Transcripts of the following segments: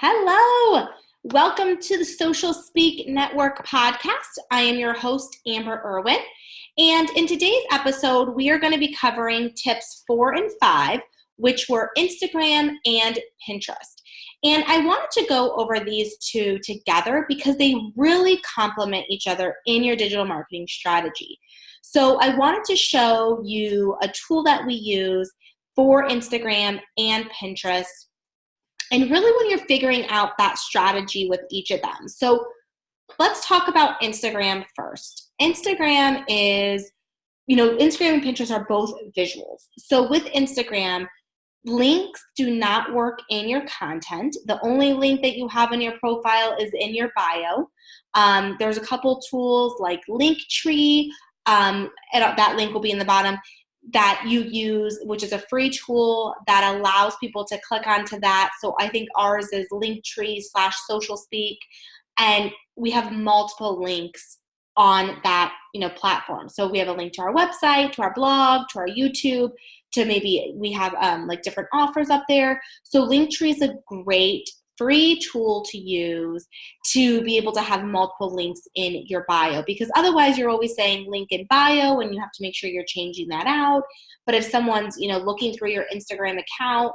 Hello. Welcome to the Social Speak Network podcast. I am your host, Amber Irwin. And in today's episode, we are going to be covering tips 4 and 5, which were Instagram and Pinterest. And I wanted to go over these two together because they really complement each other in your digital marketing strategy. So I wanted to show you a tool that we use for Instagram and Pinterest, and really when you're figuring out that strategy with each of them. So let's talk about Instagram first. Instagram and Pinterest are both visuals. So with Instagram, links do not work in your content. The only link that you have in your profile is in your bio. There's a couple tools like Linktree, and that link will be in the bottom, that you use, which is a free tool that allows people to click onto that. So I think ours is Linktree/SocialSpeak, and we have multiple links on that platform. So we have a link to our website, to our blog, to our YouTube, to maybe we have different offers up there. So Linktree is a great free tool to use to be able to have multiple links in your bio, because otherwise you're always saying link in bio and you have to make sure you're changing that out. But if someone's looking through your Instagram account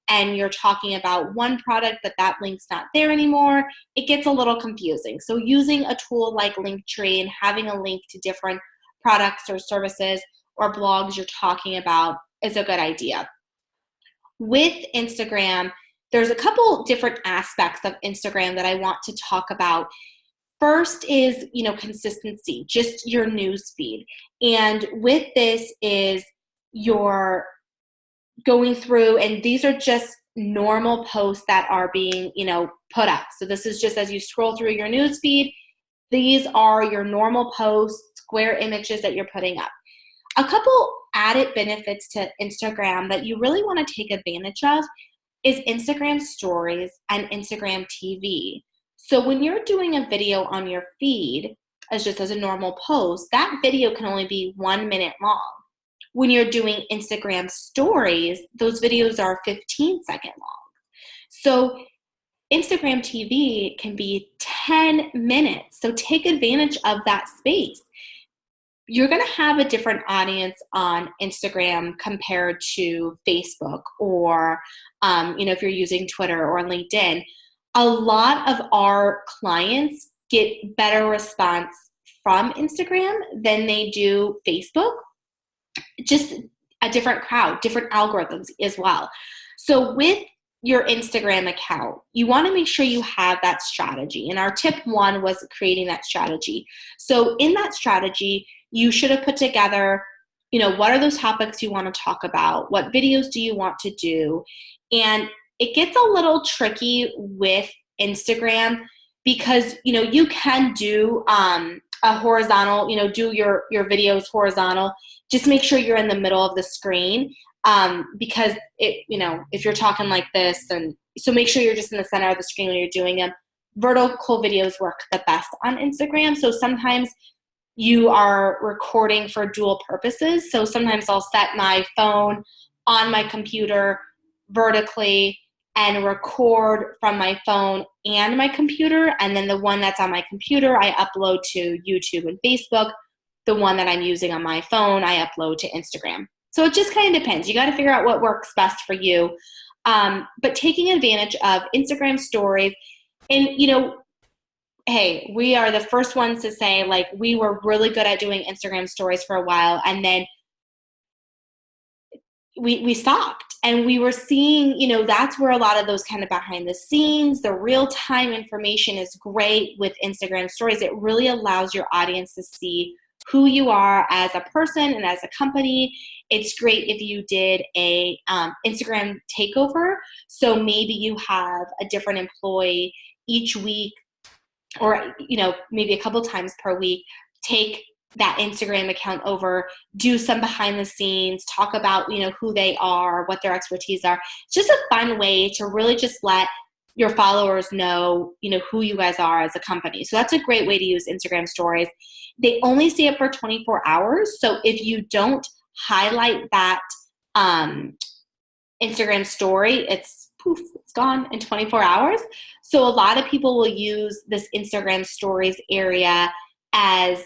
and you're talking about one product but that link's not there anymore, it gets a little confusing. So using a tool like Linktree and having a link to different products or services or blogs you're talking about is a good idea. With Instagram, there's a couple different aspects of Instagram that I want to talk about. First is, consistency, just your news feed. And with this is you're going through, and these are just normal posts that are being, put up. So this is just as you scroll through your news feed, these are your normal posts, square images that you're putting up. A couple added benefits to Instagram that you really want to take advantage of is Instagram stories and Instagram TV. So when you're doing a video on your feed, as a normal post, that video can only be 1 minute long. When you're doing Instagram stories, those videos are 15-second long. So Instagram TV can be 10 minutes. So take advantage of that space. You're going to have a different audience on Instagram compared to Facebook or, if you're using Twitter or LinkedIn. A lot of our clients get better response from Instagram than they do Facebook. Just a different crowd, different algorithms as well. So with your Instagram account, you want to make sure you have that strategy. And our tip 1 was creating that strategy. So in that strategy, you should have put together, what are those topics you want to talk about? What videos do you want to do? And it gets a little tricky with Instagram because, you can do a horizontal, do your videos horizontal. Just make sure you're in the middle of the screen because if you're talking like this, then so make sure you're just in the center of the screen when you're doing them. Vertical videos work the best on Instagram. So sometimes you are recording for dual purposes. So sometimes I'll set my phone on my computer vertically and record from my phone and my computer. And then the one that's on my computer, I upload to YouTube and Facebook. The one that I'm using on my phone, I upload to Instagram. So it just kind of depends. You got to figure out what works best for you. But taking advantage of Instagram stories, and, hey, we are the first ones to say, we were really good at doing Instagram stories for a while, and then we stopped. And we were seeing, that's where a lot of those kind of behind the scenes, the real-time information is great with Instagram stories. It really allows your audience to see who you are as a person and as a company. It's great if you did a Instagram takeover. So maybe you have a different employee each week, or, maybe a couple times per week, take that Instagram account over, do some behind the scenes, talk about, who they are, what their expertise are. It's just a fun way to really just let your followers know, who you guys are as a company. So that's a great way to use Instagram stories. They only see it for 24 hours. So if you don't highlight that Instagram story, it's poof, it's gone in 24 hours. So a lot of people will use this Instagram stories area as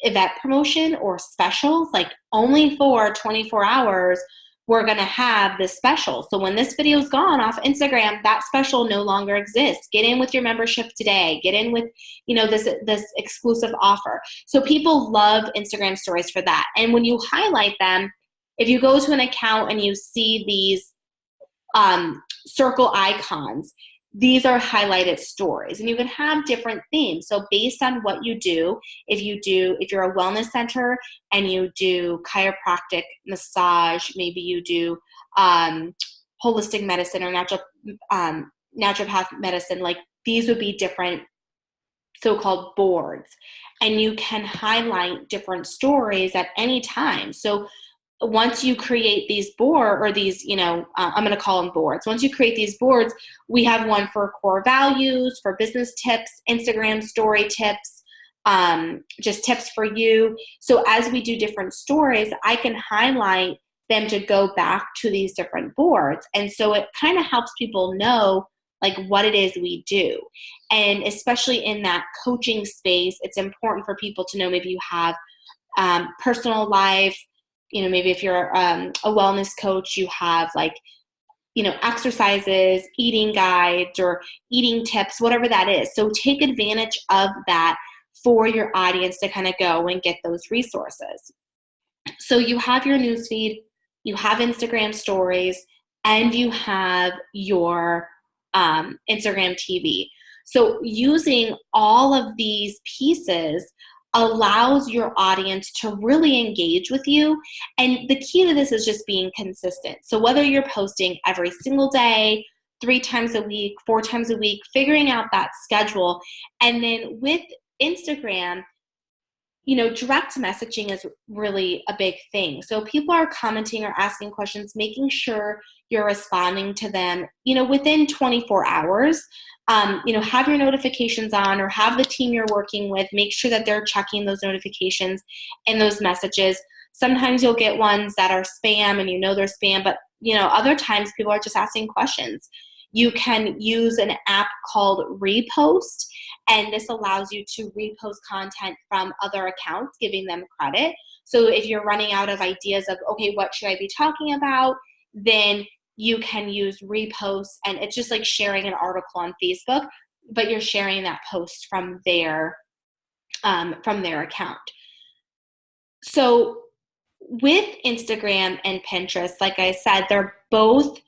event promotion or specials, like only for 24 hours, we're going to have this special. So when this video is gone off Instagram, that special no longer exists. Get in with your membership today. Get in with, this exclusive offer. So people love Instagram stories for that. And when you highlight them, if you go to an account and you see these circle icons, these are highlighted stories, and you can have different themes. So based on what you do, if you're a wellness center and you do chiropractic, massage, maybe you do holistic medicine or naturopath medicine, like these would be different so-called boards, and you can highlight different stories at any time. So once you create these I'm going to call them boards. Once you create these boards, we have one for core values, for business tips, Instagram story tips, just tips for you. So as we do different stories, I can highlight them to go back to these different boards. And so it kind of helps people know like what it is we do. And especially in that coaching space, it's important for people to know maybe you have personal life. Maybe if you're a wellness coach, you have exercises, eating guides, or eating tips, whatever that is. So take advantage of that for your audience to kind of go and get those resources. So you have your newsfeed, you have Instagram stories, and you have your Instagram TV. So using all of these pieces allows your audience to really engage with you. And the key to this is just being consistent. So whether you're posting every single day, 3 times a week, 4 times a week, figuring out that schedule. And then with Instagram, direct messaging is really a big thing. So people are commenting or asking questions, making sure you're responding to them, within 24 hours. Have your notifications on, or have the team you're working with, make sure that they're checking those notifications and those messages. Sometimes you'll get ones that are spam and they're spam, but other times people are just asking questions. You can use an app called Repost, and this allows you to repost content from other accounts, giving them credit. So if you're running out of ideas of, okay, what should I be talking about, then you can use Repost, and it's just like sharing an article on Facebook, but you're sharing that post from their account. So with Instagram and Pinterest, like I said, they're both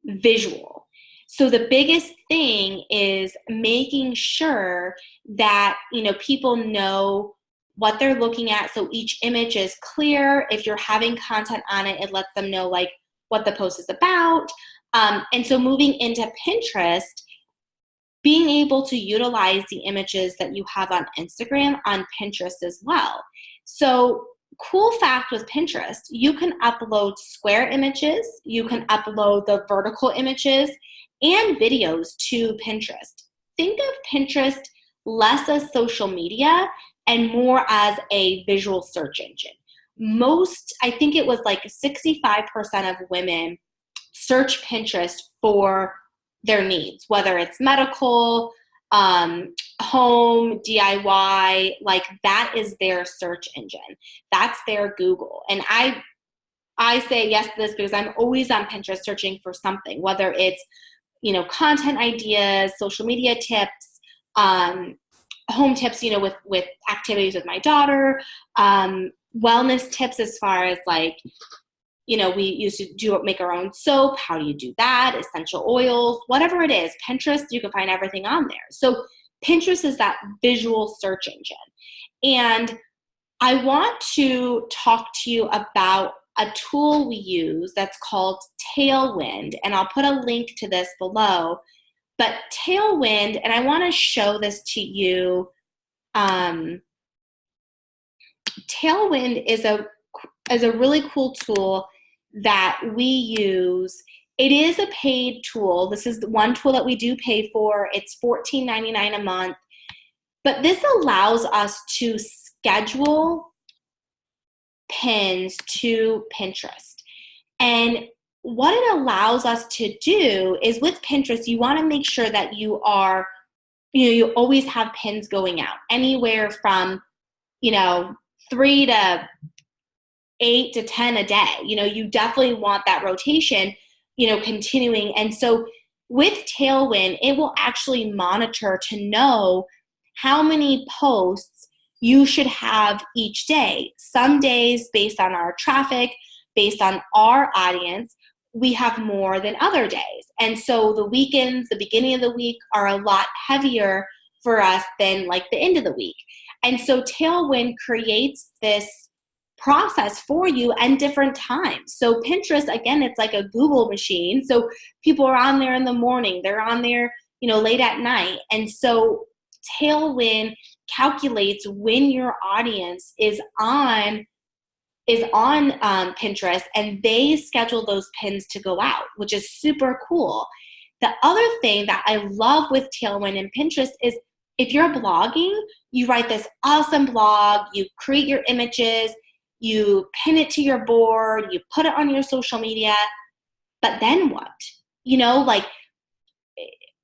visual. So the biggest thing is making sure that, people know what they're looking at. So each image is clear. If you're having content on it, it lets them know like what the post is about. And so moving into Pinterest, being able to utilize the images that you have on Instagram on Pinterest as well. So cool fact with Pinterest, you can upload square images, you can upload the vertical images and videos to Pinterest. Think of Pinterest less as social media and more as a visual search engine. I think it was like 65% of women search Pinterest for their needs, whether it's medical, home, DIY, like that is their search engine. That's their Google. And I say yes to this because I'm always on Pinterest searching for something, whether it's, content ideas, social media tips, home tips, with activities with my daughter, wellness tips as far as like, we used to make our own soap. How do you do that? Essential oils, whatever it is. Pinterest, you can find everything on there. So Pinterest is that visual search engine. And I want to talk to you about a tool we use that's called Tailwind. And I'll put a link to this below. But Tailwind, and I want to show this to you. Tailwind is a really cool tool that we use. It is a paid tool. This is the one tool that we do pay for. It's $14.99 a month. But this allows us to schedule pins to Pinterest. And what it allows us to do is with Pinterest, you want to make sure that you are, you always have pins going out anywhere from, 3 to 8 to 10 a day. You definitely want that rotation, continuing. And so with Tailwind, it will actually monitor to know how many posts you should have each day. Some days, based on our traffic, based on our audience, we have more than other days. And so the weekends, the beginning of the week, are a lot heavier for us than like the end of the week. And so Tailwind creates this process for you and different times. So Pinterest, again, it's like a Google machine. So people are on there in the morning, they're on there, late at night. And so Tailwind calculates when your audience is on Pinterest, and they schedule those pins to go out, which is super cool. The other thing that I love with Tailwind and Pinterest is if you're blogging, you write this awesome blog, you create your images, you pin it to your board, you put it on your social media, but then what? Like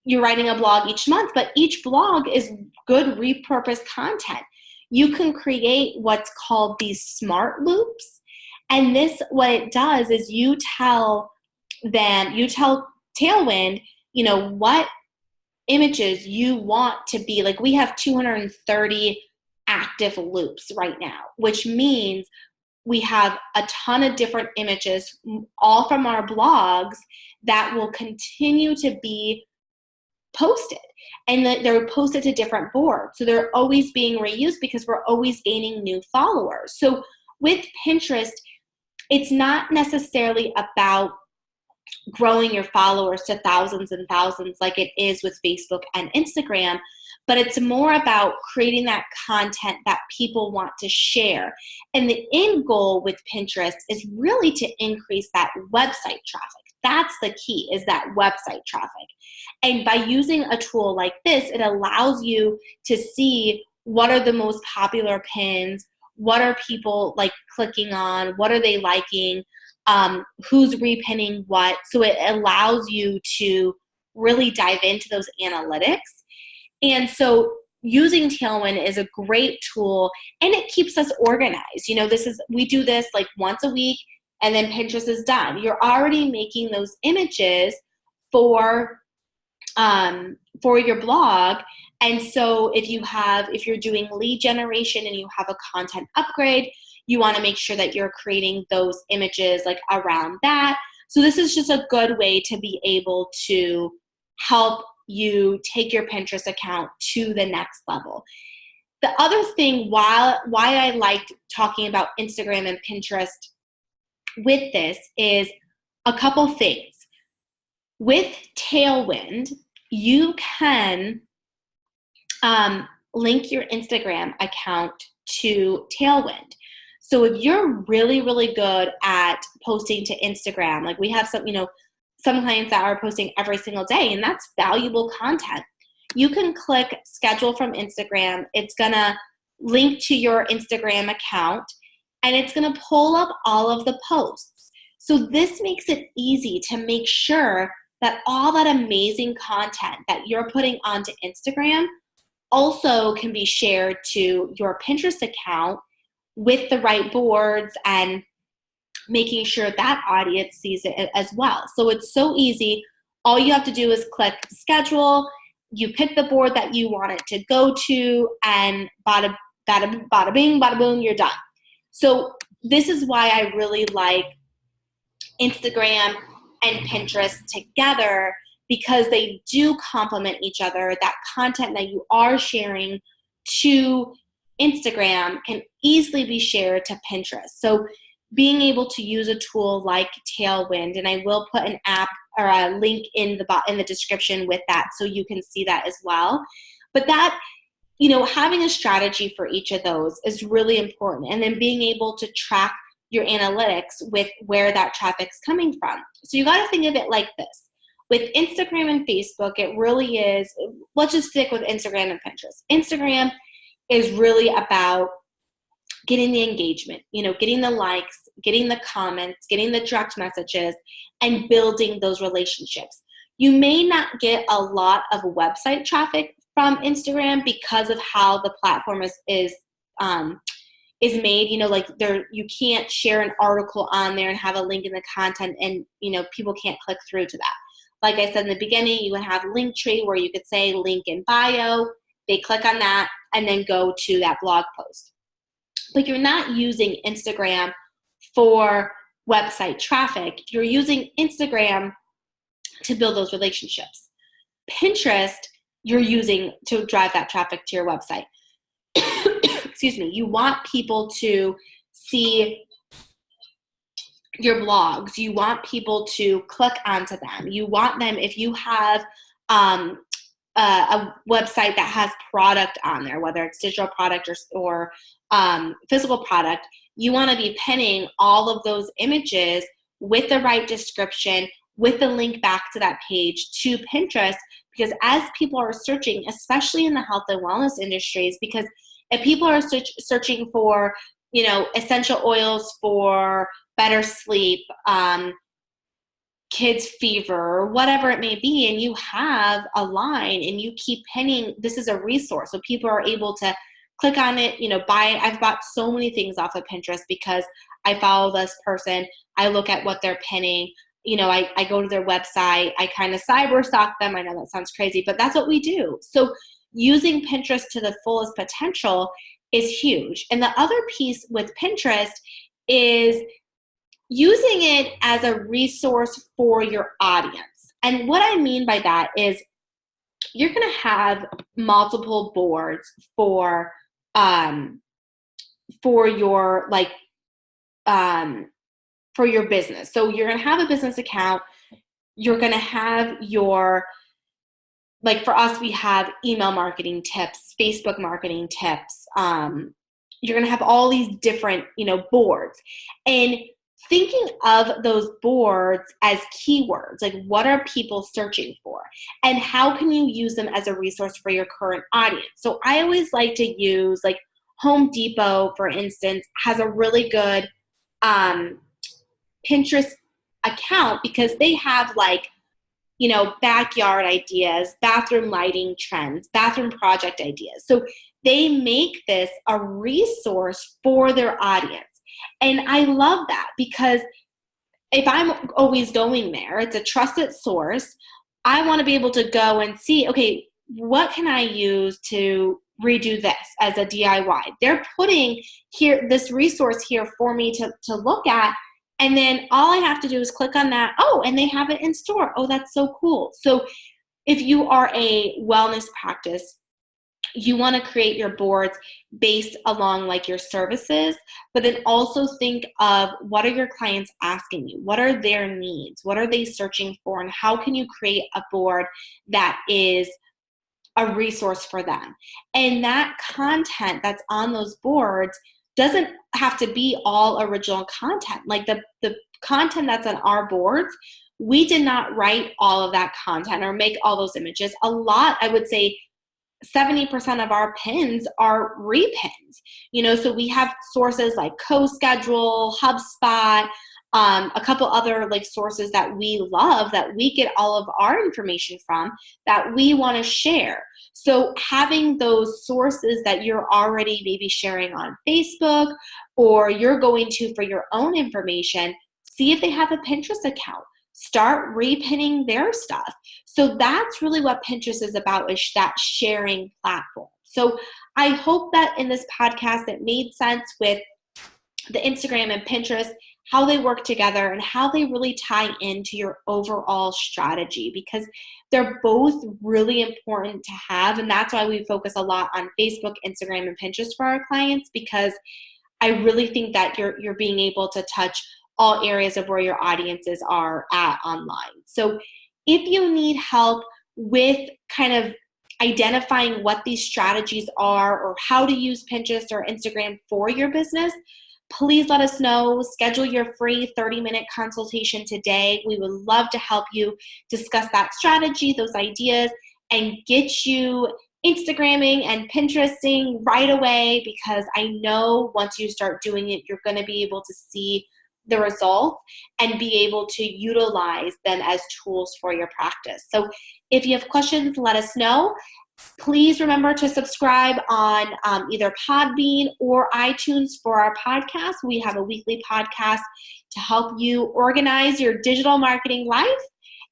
you're writing a blog each month, but each blog is good repurposed content. You can create what's called these smart loops. And this, what it does is you tell Tailwind, what images you want to be. Like we have 230 active loops right now, which means we have a ton of different images, all from our blogs, that will continue to be posted. And they're posted to different boards. So they're always being reused because we're always gaining new followers. So with Pinterest, it's not necessarily about growing your followers to thousands and thousands like it is with Facebook and Instagram, but it's more about creating that content that people want to share. And the end goal with Pinterest is really to increase that website traffic. That's the key, is that website traffic. And by using a tool like this, it allows you to see what are the most popular pins, what are people like clicking on, what are they liking, who's repinning what. So it allows you to really dive into those analytics. And so using Tailwind is a great tool, and it keeps us organized. We do this like once a week, and then Pinterest is done. You're already making those images for your blog. And so if you're doing lead generation and you have a content upgrade, you want to make sure that you're creating those images like around that. So this is just a good way to be able to help you take your Pinterest account to the next level. The other thing why I liked talking about Instagram and Pinterest with this is a couple things. With Tailwind, you can link your Instagram account to Tailwind. So if you're really, really good at posting to Instagram, like we have some clients that are posting every single day, and that's valuable content. You can click schedule from Instagram. It's going to link to your Instagram account, and it's going to pull up all of the posts. So this makes it easy to make sure that all that amazing content that you're putting onto Instagram also can be shared to your Pinterest account with the right boards, and making sure that audience sees it as well. So it's so easy. All you have to do is click schedule. You pick the board that you want it to go to, and bada bing, bada boom, you're done. So this is why I really like Instagram and Pinterest together, because they do complement each other. That content that you are sharing to Instagram can easily be shared to Pinterest. So being able to use a tool like Tailwind, and I will put an app or a link in the description with that so you can see that as well. But that, having a strategy for each of those is really important. And then being able to track your analytics with where that traffic's coming from. So you got to think of it like this. With Instagram and Facebook, it really is, let's just stick with Instagram and Pinterest. Instagram is really about getting the engagement, getting the likes, getting the comments, getting the direct messages, and building those relationships. You may not get a lot of website traffic from Instagram because of how the platform is made. Like you can't share an article on there and have a link in the content, and people can't click through to that. Like I said in the beginning, you would have Linktree where you could say link in bio, they click on that, and then go to that blog post. But you're not using Instagram for website traffic. You're using Instagram to build those relationships. Pinterest, you're using to drive that traffic to your website. Excuse me. You want people to see your blogs. You want people to click onto them. You want them, if you have a website that has product on there, whether it's digital product or physical product, you want to be pinning all of those images with the right description, with the link back to that page to Pinterest, because as people are searching, especially in the health and wellness industries, because if people are searching for, essential oils for better sleep, kids fever, whatever it may be, and you have a line and you keep pinning, this is a resource. So people are able to click on it, buy it. I've bought so many things off of Pinterest because I follow this person. I look at what they're pinning. I go to their website. I kind of cyber stalk them. I know that sounds crazy, but that's what we do. So using Pinterest to the fullest potential is huge. And the other piece with Pinterest is using it as a resource for your audience. And what I mean by that is you're going to have multiple boards for your for your business. So you're going to have a business account. You're going to have your, for us, we have email marketing tips, Facebook marketing tips. You're going to have all these different, boards. And thinking of those boards as keywords, like what are people searching for? And how can you use them as a resource for your current audience? So I always like to use, Home Depot, for instance, has a really good Pinterest account because they have backyard ideas, bathroom lighting trends, bathroom project ideas. So they make this a resource for their audience. And I love that because if I'm always going there, it's a trusted source. I want to be able to go and see, okay, what can I use to redo this as a DIY? They're putting here this resource here for me to look at. And then all I have to do is click on that. Oh, and they have it in store. Oh, that's so cool. So if you are a wellness practice, you want to create your boards based along your services, but then also think of what are your clients asking you? What are their needs? What are they searching for? And how can you create a board that is a resource for them? And that content that's on those boards doesn't have to be all original content. The content that's on our boards, we did not write all of that content or make all those images. A lot, I would say 70% of our pins are repins. So we have sources like CoSchedule, HubSpot, a couple other sources that we love, that we get all of our information from, that we want to share. So having those sources that you're already maybe sharing on Facebook or you're going to for your own information, see if they have a Pinterest account. Start repinning their stuff. So that's really what Pinterest is about, is that sharing platform. So I hope that in this podcast it made sense with the Instagram and Pinterest, how they work together and how they really tie into your overall strategy, because they're both really important to have. And that's why we focus a lot on Facebook, Instagram, and Pinterest for our clients, because I really think that you're being able to touch all areas of where your audiences are at online. So if you need help with kind of identifying what these strategies are or how to use Pinterest or Instagram for your business, please let us know. Schedule your free 30-minute consultation today. We would love to help you discuss that strategy, those ideas, and get you Instagramming and Pinteresting right away, because I know once you start doing it, you're going to be able to see the results and be able to utilize them as tools for your practice. So if you have questions, let us know. Please remember to subscribe on either Podbean or iTunes for our podcast. We have a weekly podcast to help you organize your digital marketing life.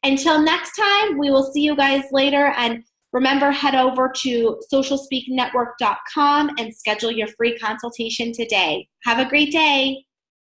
Until next time, we will see you guys later. And remember, head over to socialspeaknetwork.com and schedule your free consultation today. Have a great day.